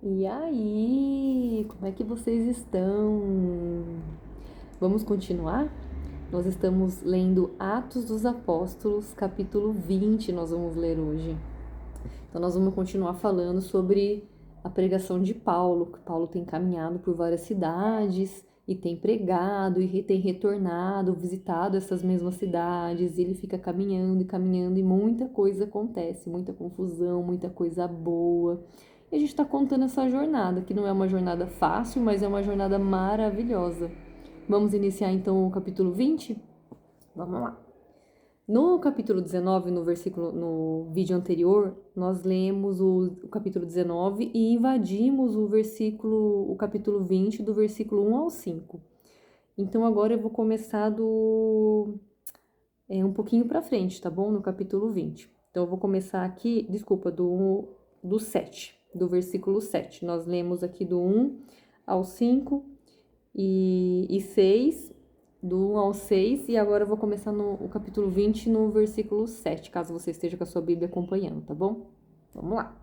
E aí, como é que vocês estão? Vamos continuar? Nós estamos lendo Atos dos Apóstolos, capítulo 20, nós vamos ler hoje. Então, nós vamos continuar falando sobre a pregação de Paulo, que Paulo tem caminhado por várias cidades e tem pregado e tem retornado, visitado essas mesmas cidades. E ele fica caminhando e caminhando e muita coisa acontece, muita confusão, muita coisa boa. E a gente está contando essa jornada, que não é uma jornada fácil, mas é uma jornada maravilhosa. Vamos iniciar então o capítulo 20? Vamos lá. No capítulo 19, no vídeo anterior, nós lemos o capítulo 19 e invadimos o capítulo 20, do versículo 1 ao 5. Então agora eu vou começar um pouquinho para frente, tá bom? No capítulo 20. Então eu vou começar aqui, do 7, do versículo 7. Nós lemos aqui do 1 ao 5 e 6, do 1 ao 6, e agora eu vou começar no capítulo 20, no versículo 7, caso você esteja com a sua Bíblia acompanhando, tá bom? Vamos lá.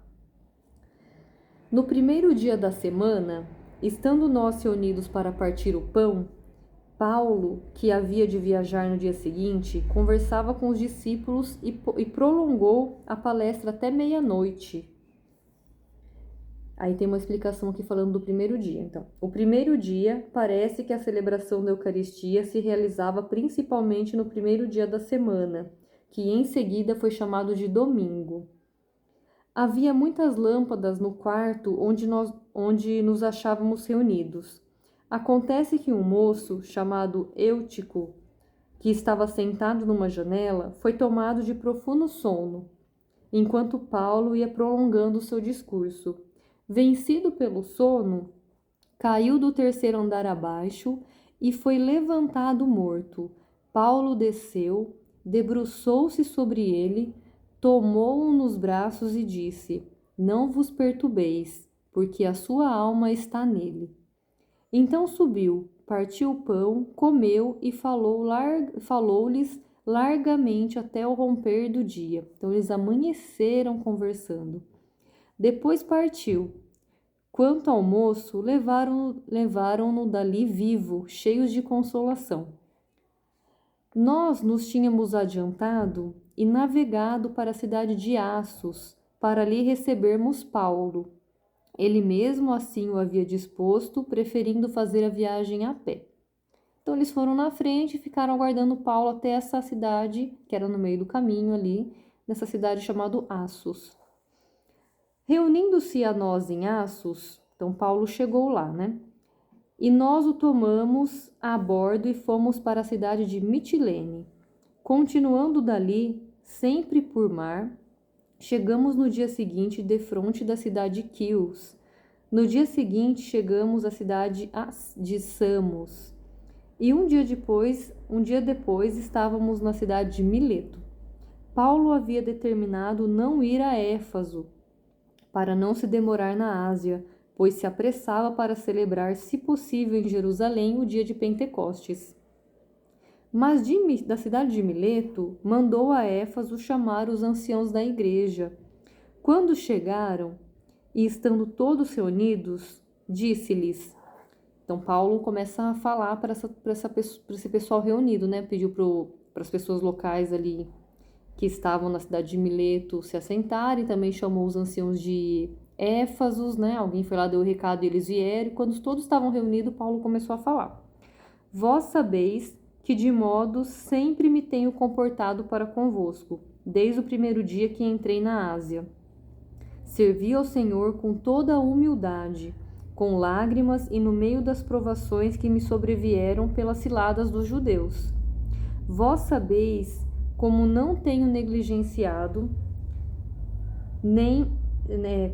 No primeiro dia da semana, estando nós reunidos para partir o pão, Paulo, que havia de viajar no dia seguinte, conversava com os discípulos e prolongou a palestra até meia-noite. Aí tem uma explicação aqui falando do primeiro dia. Então, o primeiro dia parece que a celebração da Eucaristia se realizava principalmente no primeiro dia da semana, que em seguida foi chamado de domingo. Havia muitas lâmpadas no quarto onde nos achávamos reunidos. Acontece que um moço chamado Eutico, que estava sentado numa janela, foi tomado de profundo sono, enquanto Paulo ia prolongando seu discurso. Vencido pelo sono, caiu do terceiro andar abaixo e foi levantado morto. Paulo desceu, debruçou-se sobre ele, tomou-o nos braços e disse: Não vos perturbeis, porque a sua alma está nele. Então subiu, partiu o pão, comeu e falou-lhes largamente até o romper do dia. Então eles amanheceram conversando. Depois partiu. Quanto ao moço, levaram-no dali vivo, cheios de consolação. Nós nos tínhamos adiantado e navegado para a cidade de Assos, para ali recebermos Paulo. Ele mesmo assim o havia disposto, preferindo fazer a viagem a pé. Então eles foram na frente e ficaram aguardando Paulo até essa cidade, que era no meio do caminho ali, nessa cidade chamada Assos. Reunindo-se a nós em Assos, então Paulo chegou lá, né? E nós o tomamos a bordo e fomos para a cidade de Mitilene. Continuando dali, sempre por mar, chegamos no dia seguinte defronte da cidade de Quios. No dia seguinte chegamos à cidade de Samos. E um dia depois estávamos na cidade de Mileto. Paulo havia determinado não ir a Éfaso, para não se demorar na Ásia, pois se apressava para celebrar, se possível, em Jerusalém o dia de Pentecostes. Mas da cidade de Mileto, mandou a Éfaso chamar os anciãos da igreja. Quando chegaram, e estando todos reunidos, disse-lhes... Então Paulo começa a falar para esse pessoal reunido, né? Pediu para as pessoas locais ali que estavam na cidade de Mileto se assentarem, também chamou os anciãos de Éfasos, né? Alguém foi lá, deu o recado e eles vieram. E quando todos estavam reunidos, Paulo começou a falar. Vós sabeis que de modo sempre me tenho comportado para convosco, desde o primeiro dia que entrei na Ásia. Servi ao Senhor com toda a humildade, com lágrimas e no meio das provações que me sobrevieram pelas ciladas dos judeus. Vós sabeis como não tenho negligenciado,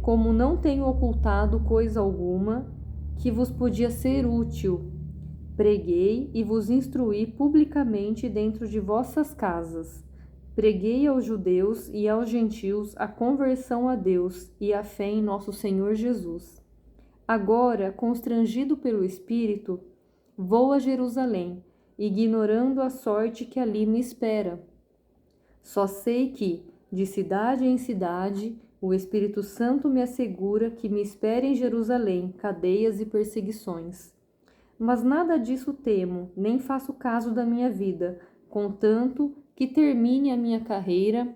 como não tenho ocultado coisa alguma que vos podia ser útil. Preguei e vos instruí publicamente dentro de vossas casas. Preguei aos judeus e aos gentios a conversão a Deus e a fé em nosso Senhor Jesus. Agora, constrangido pelo Espírito, vou a Jerusalém, ignorando a sorte que ali me espera. Só sei que, de cidade em cidade, O Espírito Santo me assegura que me espera em Jerusalém cadeias e perseguições. Mas nada disso temo, nem faço caso da minha vida, contanto que termine a minha carreira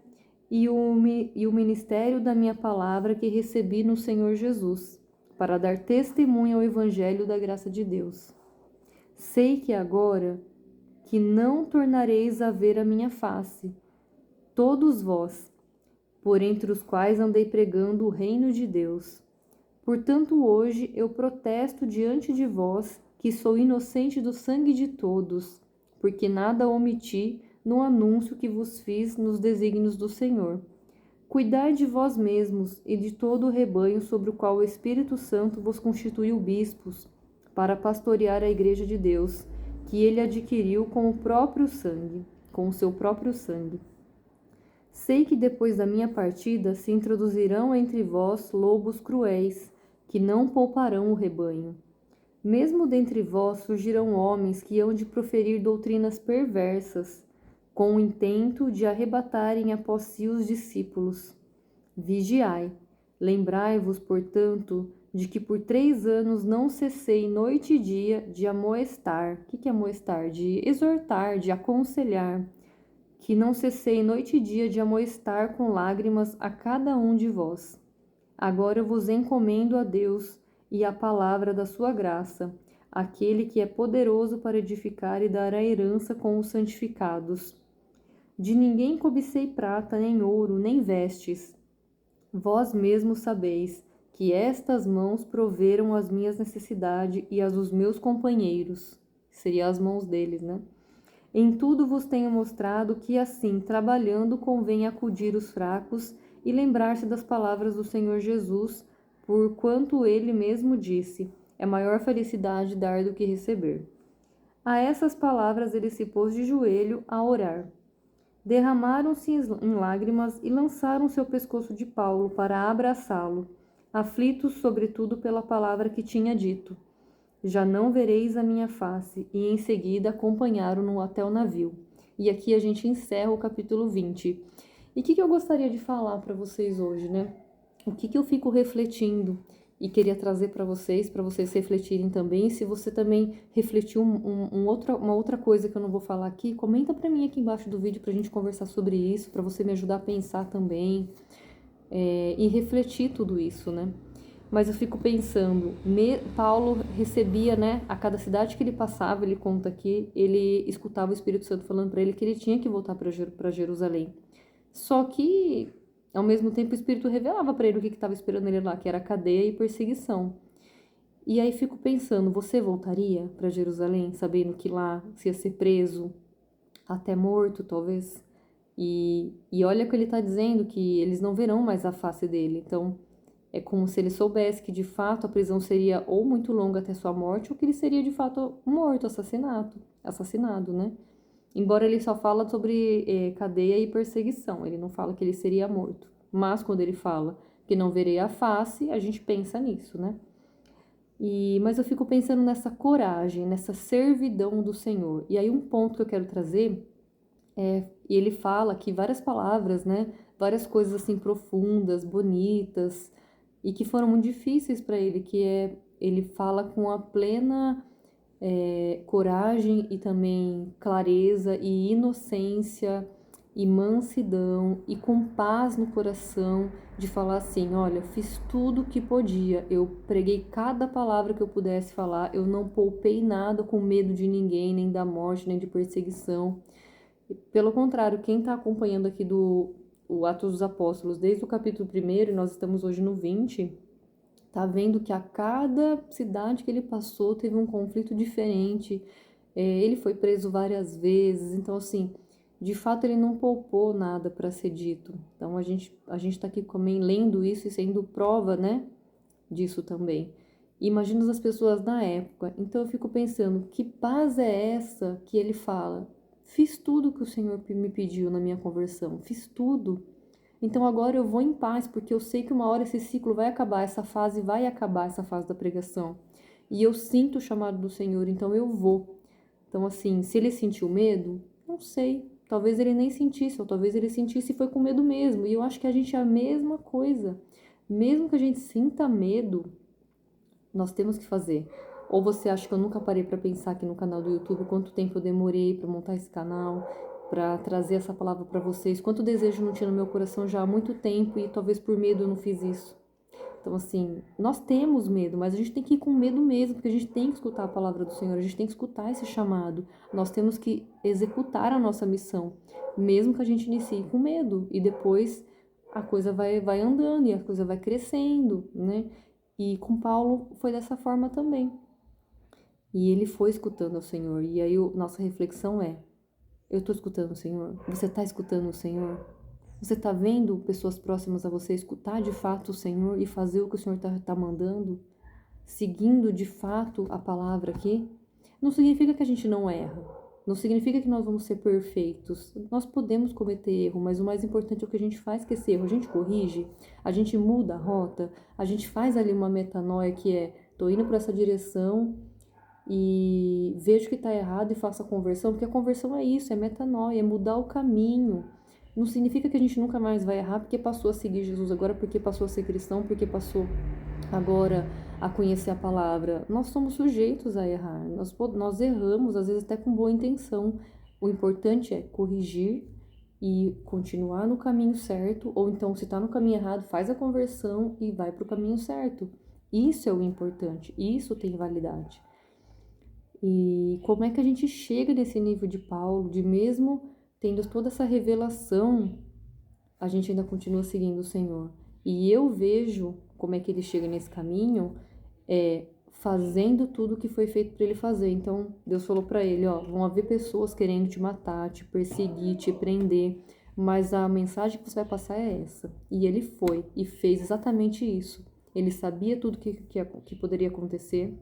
e o ministério da minha palavra que recebi no Senhor Jesus, para dar testemunho ao Evangelho da graça de Deus. Sei que agora que não tornareis a ver a minha face, todos vós, por entre os quais andei pregando o reino de Deus. Portanto, hoje eu protesto diante de vós que sou inocente do sangue de todos, porque nada omiti no anúncio que vos fiz nos desígnios do Senhor. Cuidai de vós mesmos e de todo o rebanho sobre o qual o Espírito Santo vos constituiu bispos, para pastorear a igreja de Deus, que ele adquiriu com o seu próprio sangue. Sei que depois da minha partida se introduzirão entre vós lobos cruéis, que não pouparão o rebanho. Mesmo dentre vós surgirão homens que hão de proferir doutrinas perversas, com o intento de arrebatarem após si os discípulos. Vigiai, lembrai-vos, portanto, de que por 3 anos não cessei noite e dia de amoestar. O que é amoestar? De exortar, de aconselhar. Que não cessei noite e dia de amoestar com lágrimas a cada um de vós. Agora eu vos encomendo a Deus e à palavra da sua graça, aquele que é poderoso para edificar e dar a herança com os santificados. De ninguém cobicei prata, nem ouro, nem vestes. Vós mesmos sabeis que estas mãos proveram as minhas necessidades e as dos meus companheiros. Seria as mãos deles, né? Em tudo vos tenho mostrado que assim, trabalhando, convém acudir os fracos e lembrar-se das palavras do Senhor Jesus, por quanto ele mesmo disse, é maior felicidade dar do que receber. A essas palavras ele se pôs de joelho a orar. Derramaram-se em lágrimas e lançaram seu pescoço de Paulo para abraçá-lo, aflitos sobretudo pela palavra que tinha dito. Já não vereis a minha face, e em seguida acompanharam-no até o navio. E aqui a gente encerra o capítulo 20. E o que eu gostaria de falar para vocês hoje, né? O que eu fico refletindo e queria trazer para vocês refletirem também. Se você também refletiu uma outra coisa que eu não vou falar aqui, comenta para mim aqui embaixo do vídeo para a gente conversar sobre isso, para você me ajudar a pensar também e refletir tudo isso, né? Mas eu fico pensando, Paulo recebia, né, a cada cidade que ele passava, ele conta aqui, ele escutava o Espírito Santo falando para ele que ele tinha que voltar para Jerusalém. Só que, ao mesmo tempo, o Espírito revelava para ele o que estava esperando ele lá, que era cadeia e perseguição. E aí fico pensando, você voltaria para Jerusalém, sabendo que lá você ia ser preso, até morto, talvez? E olha o que ele está dizendo, que eles não verão mais a face dele, então é como se ele soubesse que, de fato, a prisão seria ou muito longa até sua morte, ou que ele seria, de fato, morto, assassinado, né? Embora ele só fala sobre cadeia e perseguição, ele não fala que ele seria morto. Mas quando ele fala que não verei a face, a gente pensa nisso, né? Mas eu fico pensando nessa coragem, nessa servidão do Senhor. E aí um ponto que eu quero trazer e ele fala aqui várias palavras, né? Várias coisas assim profundas, bonitas, e que foram muito difíceis para ele, ele fala com a plena coragem e também clareza e inocência e mansidão e com paz no coração de falar assim, olha, fiz tudo o que podia, eu preguei cada palavra que eu pudesse falar, eu não poupei nada com medo de ninguém, nem da morte, nem de perseguição. Pelo contrário, quem está acompanhando aqui o Atos dos Apóstolos desde o capítulo 1, e nós estamos hoje no 20, tá vendo que a cada cidade que ele passou teve um conflito diferente, ele foi preso várias vezes, então assim, de fato ele não poupou nada para ser dito. Então a gente está aqui também lendo isso e sendo prova, né, disso também. Imagina as pessoas na época, então eu fico pensando, que paz é essa que ele fala? Fiz tudo que o Senhor me pediu na minha conversão, fiz tudo. Então agora eu vou em paz, porque eu sei que uma hora esse ciclo vai acabar, essa fase vai acabar, essa fase da pregação. E eu sinto o chamado do Senhor, então eu vou. Então assim, se ele sentiu medo, não sei. Talvez ele nem sentisse, ou talvez ele sentisse e foi com medo mesmo. E eu acho que a gente é a mesma coisa. Mesmo que a gente sinta medo, nós temos que fazer. Ou você acha que eu nunca parei para pensar aqui no canal do YouTube quanto tempo eu demorei para montar esse canal, para trazer essa palavra para vocês, quanto desejo não tinha no meu coração já há muito tempo e talvez por medo eu não fiz isso. Então, assim, nós temos medo, mas a gente tem que ir com medo mesmo, porque a gente tem que escutar a palavra do Senhor, a gente tem que escutar esse chamado. Nós temos que executar a nossa missão, mesmo que a gente inicie com medo, e depois a coisa vai andando e a coisa vai crescendo, né? E com Paulo foi dessa forma também. E ele foi escutando ao Senhor. E aí nossa reflexão é: eu estou escutando o Senhor? Você está escutando o Senhor? Você está vendo pessoas próximas a você escutar de fato o Senhor e fazer o que o Senhor está mandando? Seguindo de fato a palavra aqui? Não significa que a gente não erra. Não significa que nós vamos ser perfeitos. Nós podemos cometer erro, mas o mais importante é o que a gente faz com esse erro. A gente corrige, a gente muda a rota, a gente faz ali uma metanoia que é: tô indo para essa direção e vejo que está errado e faço a conversão, porque a conversão é isso, é metanoia, é mudar o caminho. Não significa que a gente nunca mais vai errar porque passou a seguir Jesus agora, porque passou a ser cristão, porque passou agora a conhecer a palavra. Nós somos sujeitos a errar, nós erramos, às vezes até com boa intenção. O importante é corrigir e continuar no caminho certo, ou então se está no caminho errado, faz a conversão e vai para o caminho certo. Isso é o importante, isso tem validade. E como é que a gente chega nesse nível de Paulo, de mesmo tendo toda essa revelação, a gente ainda continua seguindo o Senhor? E eu vejo como é que ele chega nesse caminho, fazendo tudo o que foi feito para ele fazer. Então, Deus falou para ele, ó, vão haver pessoas querendo te matar, te perseguir, te prender, mas a mensagem que você vai passar é essa. E ele foi e fez exatamente isso. Ele sabia tudo que poderia acontecer.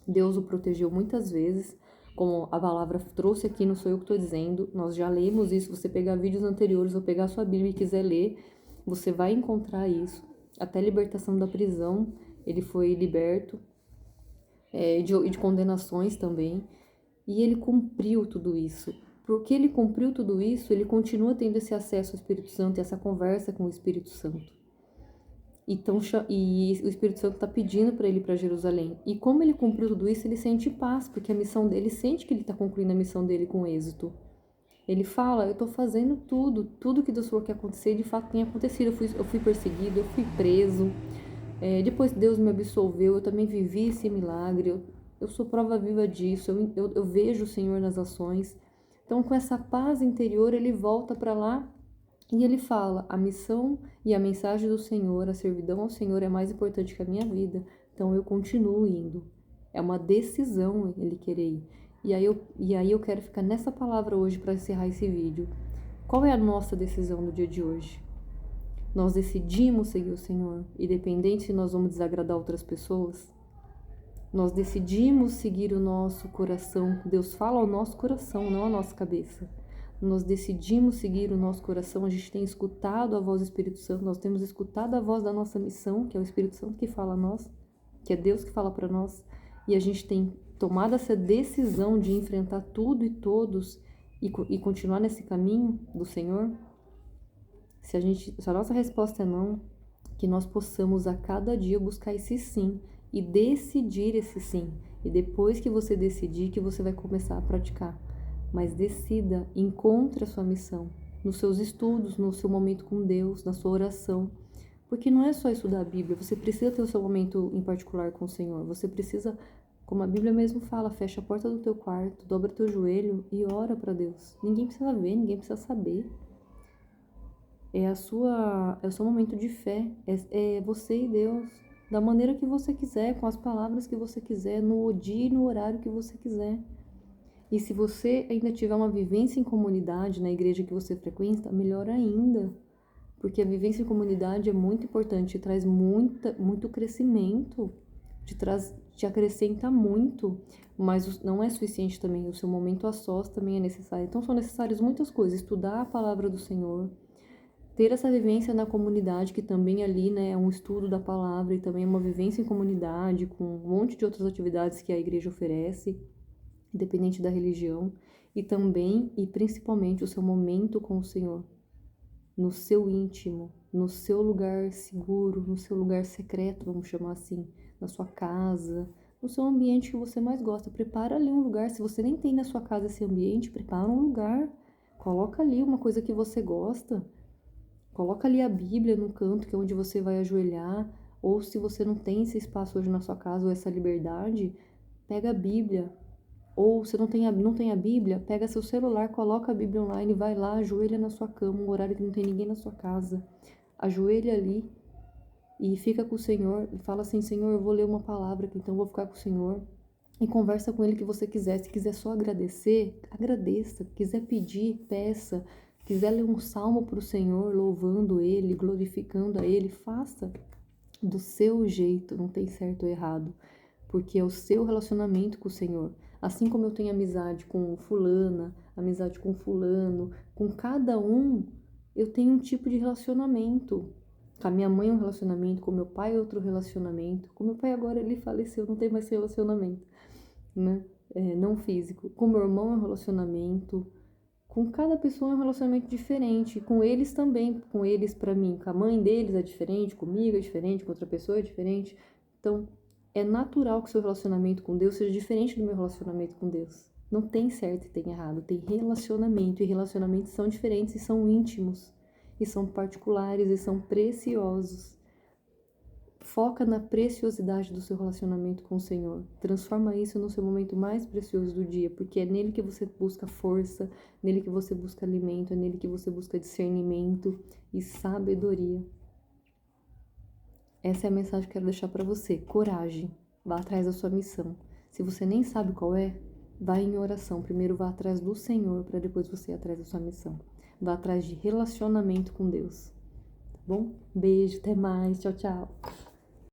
Deus o protegeu muitas vezes, como a palavra trouxe aqui, não sou eu que estou dizendo, nós já lemos isso. Você pegar vídeos anteriores ou pegar sua Bíblia e quiser ler, você vai encontrar isso. Até a libertação da prisão, ele foi liberto, e de condenações também, e ele cumpriu tudo isso. Porque ele cumpriu tudo isso, ele continua tendo esse acesso ao Espírito Santo e essa conversa com o Espírito Santo. Então, e o Espírito Santo está pedindo para ele ir para Jerusalém. E como ele cumpriu tudo isso, ele sente paz, porque a missão dele, sente que ele está concluindo a missão dele com êxito. Ele fala: eu estou fazendo tudo que Deus falou que ia acontecer, de fato tem acontecido. Eu fui perseguido, eu fui preso, depois Deus me absolveu, eu também vivi esse milagre, eu sou prova viva disso, eu vejo o Senhor nas ações. Então, com essa paz interior, ele volta para lá. E ele fala: a missão e a mensagem do Senhor, a servidão ao Senhor é mais importante que a minha vida, então eu continuo indo. É uma decisão ele querer ir. E aí eu quero ficar nessa palavra hoje para encerrar esse vídeo. Qual é a nossa decisão no dia de hoje? Nós decidimos seguir o Senhor, independente se nós vamos desagradar outras pessoas? Nós decidimos seguir o nosso coração. Deus fala ao nosso coração, não à nossa cabeça. Nós decidimos seguir o nosso coração, a gente tem escutado a voz do Espírito Santo, nós temos escutado a voz da nossa missão, que é o Espírito Santo que fala a nós, que é Deus que fala para nós, e a gente tem tomado essa decisão de enfrentar tudo e todos e continuar nesse caminho do Senhor. Se a nossa resposta é não, que nós possamos a cada dia buscar esse sim e decidir esse sim, e depois que você decidir, que você vai começar a praticar. Mas decida, encontre a sua missão, nos seus estudos, no seu momento com Deus, na sua oração. Porque não é só estudar a Bíblia, você precisa ter o seu momento em particular com o Senhor. Você precisa, como a Bíblia mesmo fala, fecha a porta do teu quarto, dobra teu joelho e ora para Deus. Ninguém precisa ver, ninguém precisa saber. É o seu momento de fé, é você e Deus, da maneira que você quiser, com as palavras que você quiser, no dia e no horário que você quiser. E se você ainda tiver uma vivência em comunidade na igreja que você frequenta, melhor ainda. Porque a vivência em comunidade é muito importante, te traz muito crescimento, te acrescenta muito, mas não é suficiente também. O seu momento a sós também é necessário. Então são necessárias muitas coisas: estudar a palavra do Senhor, ter essa vivência na comunidade, que também ali, né, é um estudo da palavra e também é uma vivência em comunidade, com um monte de outras atividades que a igreja oferece, independente da religião. e também e principalmente o seu momento com o Senhor, no seu íntimo, no seu lugar seguro, no seu lugar secreto, vamos chamar assim, na sua casa, no seu ambiente que você mais gosta. Prepara ali um lugar, se você nem tem na sua casa esse ambiente, prepara um lugar, coloca ali uma coisa que você gosta, coloca ali a Bíblia no canto, que é onde você vai ajoelhar, ou se você não tem esse espaço hoje na sua casa ou essa liberdade, pega a Bíblia. Ou se não tem a Bíblia, pega seu celular, coloca a Bíblia online, vai lá, ajoelha na sua cama, um horário que não tem ninguém na sua casa. Ajoelha ali e fica com o Senhor e fala assim: Senhor, eu vou ler uma palavra aqui, então eu vou ficar com o Senhor. E conversa com Ele o que você quiser. Se quiser só agradecer, agradeça. Se quiser pedir, peça. Se quiser ler um salmo para o Senhor, louvando Ele, glorificando a Ele, faça do seu jeito, não tem certo ou errado, porque é o seu relacionamento com o Senhor. Assim como eu tenho amizade com fulana, amizade com fulano, com cada um, eu tenho um tipo de relacionamento. Com a minha mãe é um relacionamento, com meu pai é outro relacionamento. Com meu pai agora ele faleceu, não tem mais relacionamento, né? Não físico. Com meu irmão é um relacionamento. Com cada pessoa é um relacionamento diferente. Com eles também, com eles para mim. Com a mãe deles é diferente, comigo é diferente, com outra pessoa é diferente. Então, é natural que o seu relacionamento com Deus seja diferente do meu relacionamento com Deus. Não tem certo e tem errado, tem relacionamento, e relacionamentos são diferentes e são íntimos, e são particulares e são preciosos. Foca na preciosidade do seu relacionamento com o Senhor. Transforma isso no seu momento mais precioso do dia, porque é nele que você busca força, nele que você busca alimento, é nele que você busca discernimento e sabedoria. Essa é a mensagem que eu quero deixar para você. Coragem. Vá atrás da sua missão. Se você nem sabe qual é, vá em oração. Primeiro vá atrás do Senhor, para depois você ir atrás da sua missão. Vá atrás de relacionamento com Deus. Tá bom? Beijo, até mais. Tchau, tchau.